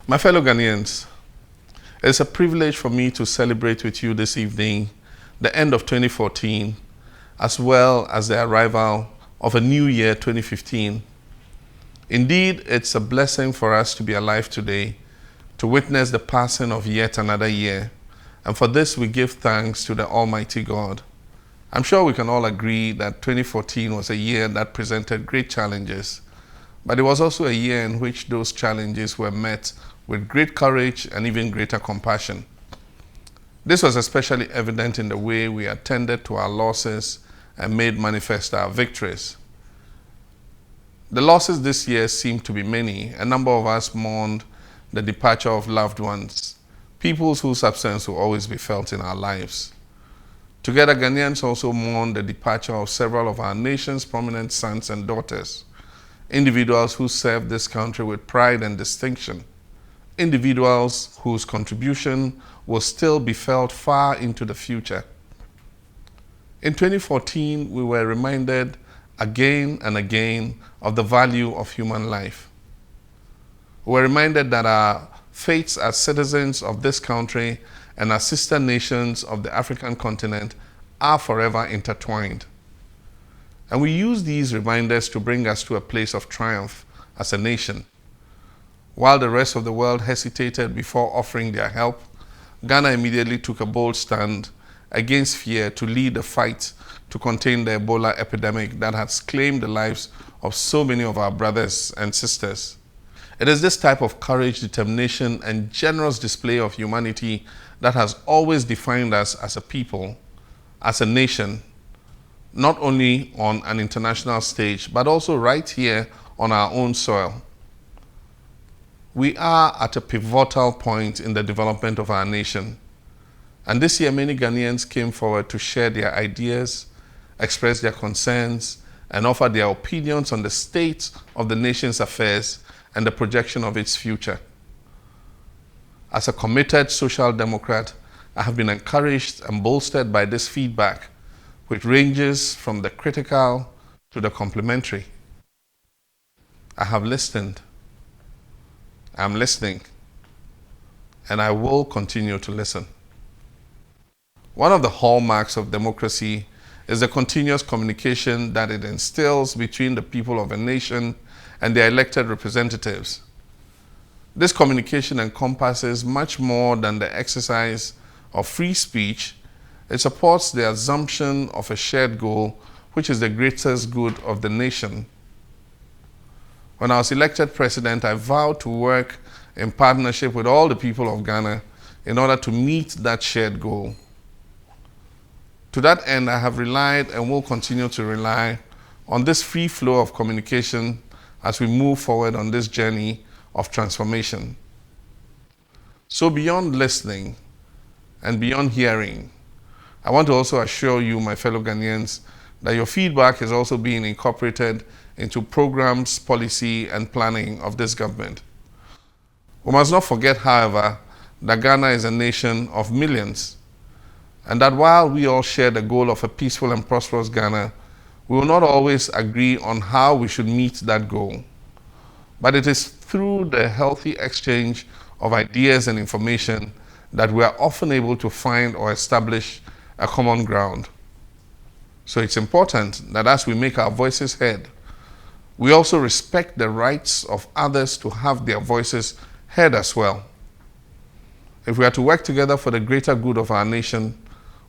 My fellow Ghanaians, it's a privilege for me to celebrate with you this evening the end of 2014, as well as the arrival of a new year, 2015. Indeed, it's a blessing for us to be alive today, to witness the passing of yet another year. And for this, we give thanks to the Almighty God. I'm sure we can all agree that 2014 was a year that presented great challenges, but it was also a year in which those challenges were met with great courage and even greater compassion. This was especially evident in the way we attended to our losses and made manifest our victories. The losses this year seemed to be many. A number of us mourned the departure of loved ones, people whose absence will always be felt in our lives. Together, Ghanaians also mourned the departure of several of our nation's prominent sons and daughters, individuals who served this country with pride and distinction, individuals whose contribution will still be felt far into the future. In 2014, we were reminded again and again of the value of human life. We were reminded that our fates as citizens of this country and as sister nations of the African continent are forever intertwined. And we use these reminders to bring us to a place of triumph as a nation. While the rest of the world hesitated before offering their help, Ghana immediately took a bold stand against fear to lead the fight to contain the Ebola epidemic that has claimed the lives of so many of our brothers and sisters. It is this type of courage, determination, and generous display of humanity that has always defined us as a people, as a nation, not only on an international stage, but also right here on our own soil. We are at a pivotal point in the development of our nation. And this year, many Ghanaians came forward to share their ideas, express their concerns, and offer their opinions on the state of the nation's affairs and the projection of its future. As a committed social democrat, I have been encouraged and bolstered by this feedback, which ranges from the critical to the complimentary. I have listened. I'm listening, and I will continue to listen. One of the hallmarks of democracy is the continuous communication that it instills between the people of a nation and their elected representatives. This communication encompasses much more than the exercise of free speech. It supports the assumption of a shared goal, which is the greatest good of the nation. When I was elected president, I vowed to work in partnership with all the people of Ghana in order to meet that shared goal. To that end, I have relied and will continue to rely on this free flow of communication as we move forward on this journey of transformation. So beyond listening and beyond hearing, I want to also assure you, my fellow Ghanaians, that your feedback is also being incorporated into programs, policy, and planning of this government. We must not forget, however, that Ghana is a nation of millions, and that while we all share the goal of a peaceful and prosperous Ghana, we will not always agree on how we should meet that goal. But it is through the healthy exchange of ideas and information that we are often able to find or establish a common ground. So it's important that as we make our voices heard, we also respect the rights of others to have their voices heard as well. If we are to work together for the greater good of our nation,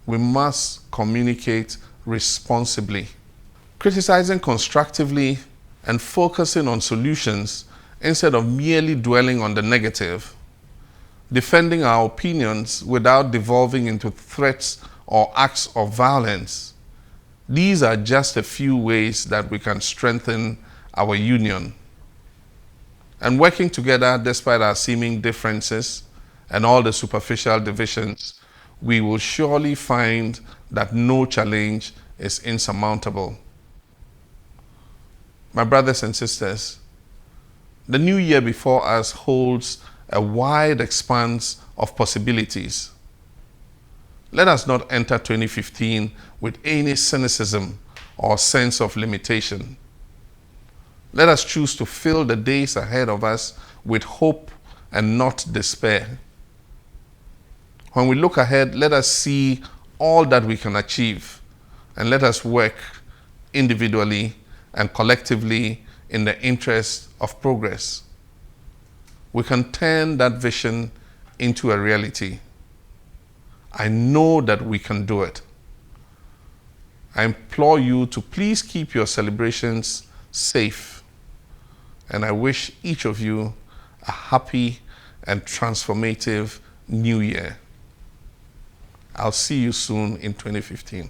we must communicate responsibly. Criticizing constructively and focusing on solutions instead of merely dwelling on the negative. Defending our opinions without devolving into threats or acts of violence. These are just a few ways that we can strengthen our union. And working together despite our seeming differences and all the superficial divisions, we will surely find that no challenge is insurmountable. My brothers and sisters, the new year before us holds a wide expanse of possibilities. Let us not enter 2015 with any cynicism or sense of limitation. Let us choose to fill the days ahead of us with hope and not despair. When we look ahead, let us see all that we can achieve, and let us work individually and collectively in the interest of progress. We can turn that vision into a reality. I know that we can do it. I implore you to please keep your celebrations safe, and I wish each of you a happy and transformative new year. I'll see you soon in 2015.